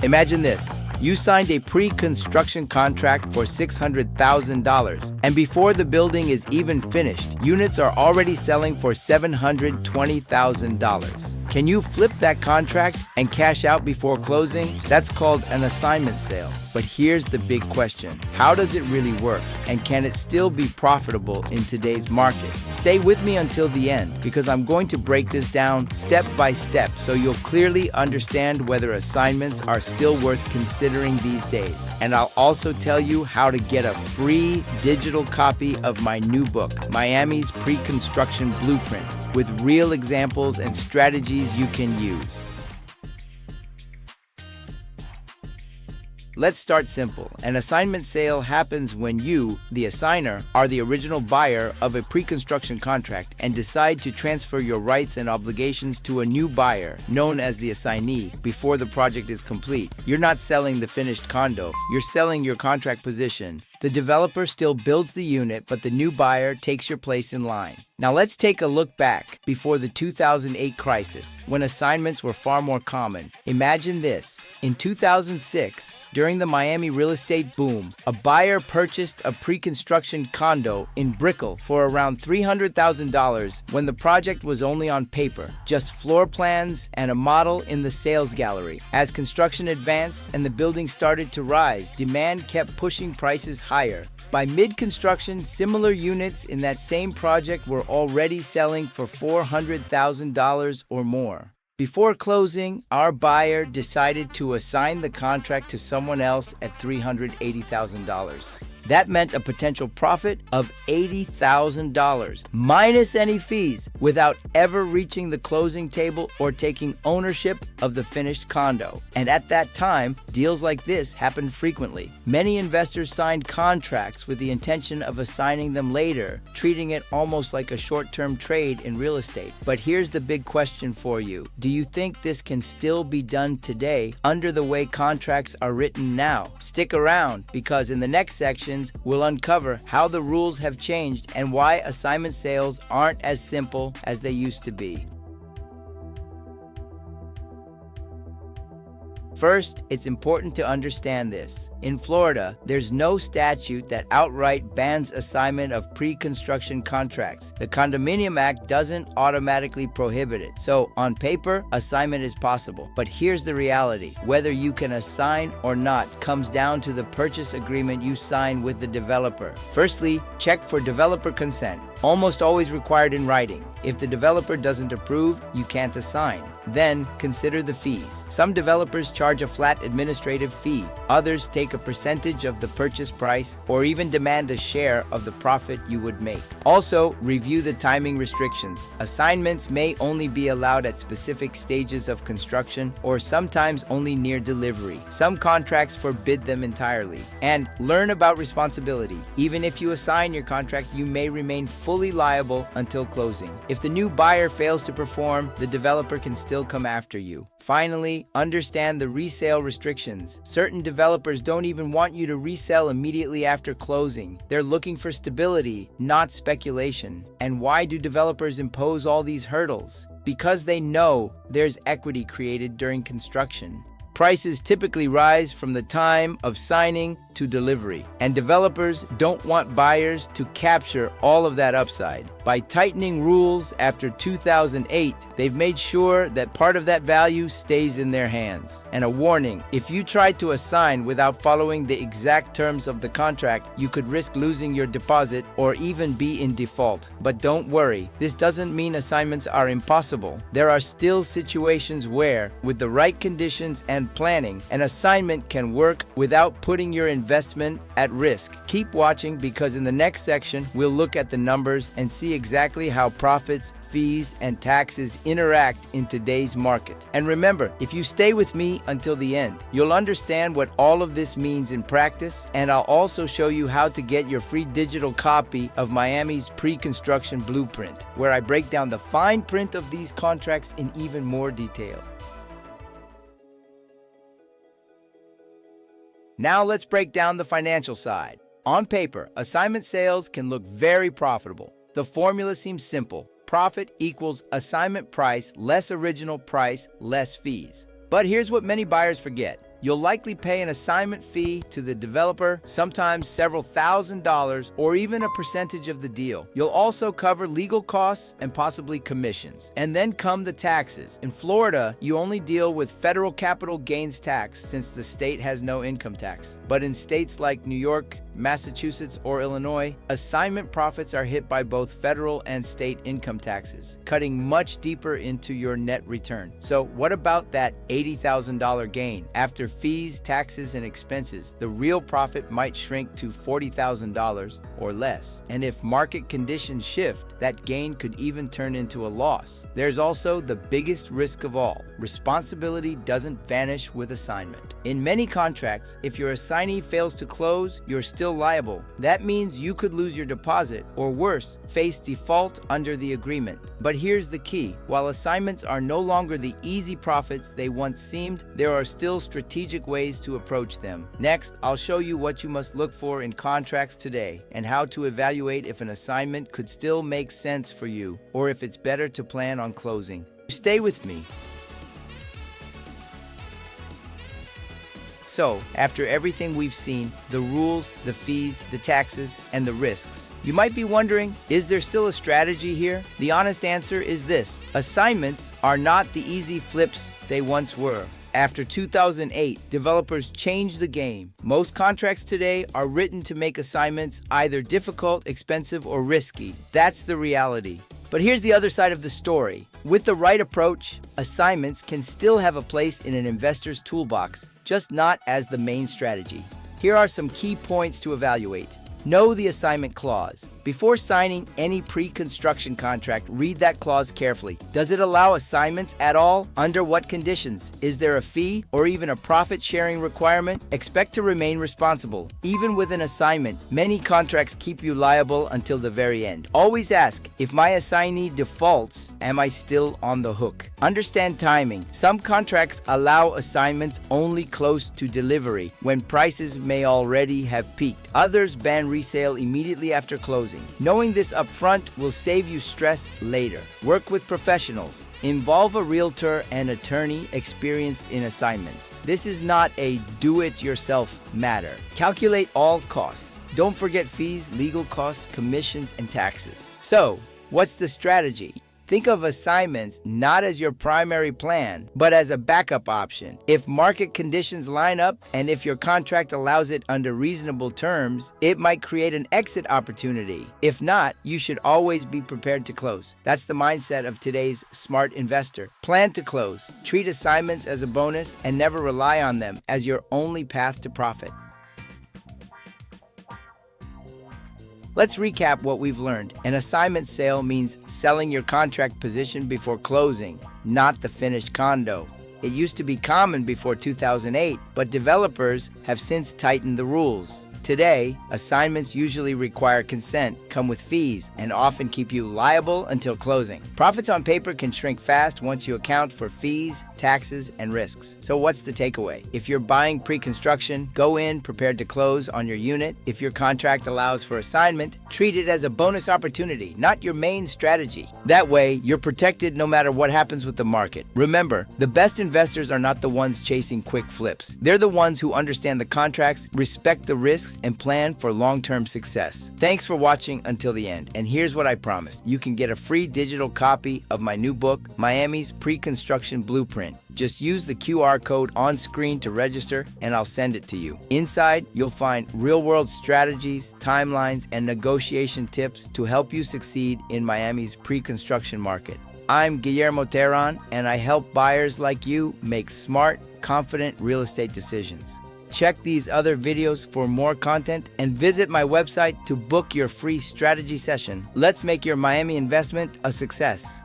Imagine this. You signed a pre-construction contract for $600,000, and before the building is even finished, units are already selling for $720,000. Can you flip that contract and cash out before closing? That's called an assignment sale. But here's the big question. How does it really work? And can it still be profitable in today's market? Stay with me until the end, because I'm going to break this down step by step so you'll clearly understand whether assignments are still worth considering these days. And I'll also tell you how to get a free digital copy of my new book, Miami's Pre-Construction Blueprint, with real examples and strategies you can use. Let's start simple. An assignment sale happens when you, the assigner, are the original buyer of a pre-construction contract and decide to transfer your rights and obligations to a new buyer, known as the assignee, before the project is complete. You're not selling the finished condo, you're selling your contract position. The developer still builds the unit, but the new buyer takes your place in line. Now let's take a look back before the 2008 crisis, when assignments were far more common. Imagine this. In 2006, during the Miami real estate boom, a buyer purchased a pre-construction condo in Brickell for around $300,000 when the project was only on paper, just floor plans and a model in the sales gallery. As construction advanced and the building started to rise, demand kept pushing prices higher. By mid-construction, similar units in that same project were already selling for $400,000 or more. Before closing, our buyer decided to assign the contract to someone else at $380,000. That meant a potential profit of $80,000, minus any fees, without ever reaching the closing table or taking ownership of the finished condo. And at that time, deals like this happened frequently. Many investors signed contracts with the intention of assigning them later, treating it almost like a short-term trade in real estate. But here's the big question for you. Do you think this can still be done today under the way contracts are written now? Stick around, because in the next section, we'll uncover how the rules have changed and why assignment sales aren't as simple as they used to be. First, it's important to understand this. In Florida, there's no statute that outright bans assignment of pre-construction contracts. The Condominium Act doesn't automatically prohibit it. So, on paper, assignment is possible. But here's the reality. Whether you can assign or not comes down to the purchase agreement you sign with the developer. Firstly, check for developer consent. Almost always required in writing. If the developer doesn't approve, you can't assign. Then, consider the fees. Some developers charge a flat administrative fee. Others take a percentage of the purchase price or even demand a share of the profit you would make. Also, review the timing restrictions. Assignments may only be allowed at specific stages of construction or sometimes only near delivery. Some contracts forbid them entirely. And learn about responsibility. Even if you assign your contract, you may remain fully liable until closing. If the new buyer fails to perform, the developer can still come after you. Finally, understand the resale restrictions. Certain developers don't even want you to resell immediately after closing. They're looking for stability, not speculation. And why do developers impose all these hurdles? Because they know there's equity created during construction. Prices typically rise from the time of signing to delivery, and developers don't want buyers to capture all of that upside. By tightening rules after 2008, they've made sure that part of that value stays in their hands. And a warning, if you try to assign without following the exact terms of the contract, you could risk losing your deposit or even be in default. But don't worry, this doesn't mean assignments are impossible. There are still situations where, with the right conditions and planning, an assignment can work without putting your investment at risk. Keep watching, because in the next section, we'll look at the numbers and see exactly how profits, fees, and taxes interact in today's market. And remember, if you stay with me until the end, you'll understand what all of this means in practice, and I'll also show you how to get your free digital copy of Miami's Pre-Construction Blueprint, where I break down the fine print of these contracts in even more detail. Now let's break down the financial side. On paper, assignment sales can look very profitable. The formula seems simple. Profit equals assignment price less original price less fees. But here's what many buyers forget. You'll likely pay an assignment fee to the developer, sometimes several $1,000s or even a percentage of the deal. You'll also cover legal costs and possibly commissions. And then come the taxes. In Florida, you only deal with federal capital gains tax since the state has no income tax. But in states like New York, Massachusetts, or Illinois, assignment profits are hit by both federal and state income taxes, cutting much deeper into your net return. So what about that $80,000 gain? After fees, taxes, and expenses, the real profit might shrink to $40,000 or less. And if market conditions shift, that gain could even turn into a loss. There's also the biggest risk of all. Responsibility doesn't vanish with assignment. In many contracts, if your assignee fails to close, you're still liable. That means you could lose your deposit, or worse, face default under the agreement. But here's the key. While assignments are no longer the easy profits they once seemed, there are still strategic ways to approach them. Next, I'll show you what you must look for in contracts today and how to evaluate if an assignment could still make sense for you or if it's better to plan on closing. Stay with me. So, after everything we've seen, the rules, the fees, the taxes, and the risks, you might be wondering, is there still a strategy here? The honest answer is this: assignments are not the easy flips they once were. After 2008, developers changed the game. Most contracts today are written to make assignments either difficult, expensive, or risky. That's the reality. But here's the other side of the story. With the right approach, assignments can still have a place in an investor's toolbox, just not as the main strategy. Here are some key points to evaluate. Know the assignment clause. Before signing any pre-construction contract, read that clause carefully. Does it allow assignments at all? Under what conditions? Is there a fee or even a profit-sharing requirement? Expect to remain responsible. Even with an assignment, many contracts keep you liable until the very end. Always ask, if my assignee defaults, am I still on the hook? Understand timing. Some contracts allow assignments only close to delivery, when prices may already have peaked. Others ban resale immediately after closing. Knowing this upfront will save you stress later. Work with professionals. Involve a realtor and attorney experienced in assignments. This is not a do-it-yourself matter. Calculate all costs. Don't forget fees, legal costs, commissions, and taxes. So, what's the strategy? Think of assignments not as your primary plan, but as a backup option. If market conditions line up and if your contract allows it under reasonable terms, it might create an exit opportunity. If not, you should always be prepared to close. That's the mindset of today's smart investor. Plan to close. Treat assignments as a bonus and never rely on them as your only path to profit. Let's recap what we've learned. An assignment sale means selling your contract position before closing, not the finished condo. It used to be common before 2008, but developers have since tightened the rules. Today, assignments usually require consent, come with fees, and often keep you liable until closing. Profits on paper can shrink fast once you account for fees, taxes, and risks. So what's the takeaway? If you're buying pre-construction, go in prepared to close on your unit. If your contract allows for assignment, treat it as a bonus opportunity, not your main strategy. That way, you're protected no matter what happens with the market. Remember, the best investors are not the ones chasing quick flips. They're the ones who understand the contracts, respect the risks, and plan for long-term success. Thanks for watching until the end. And here's what I promised. You can get a free digital copy of my new book, Miami's Pre-Construction Blueprint. Just use the QR code on screen to register and I'll send it to you. Inside, you'll find real-world strategies, timelines, and negotiation tips to help you succeed in Miami's pre-construction market. I'm Guillermo Teran, and I help buyers like you make smart, confident real estate decisions. Check these other videos for more content and visit my website to book your free strategy session. Let's make your Miami investment a success.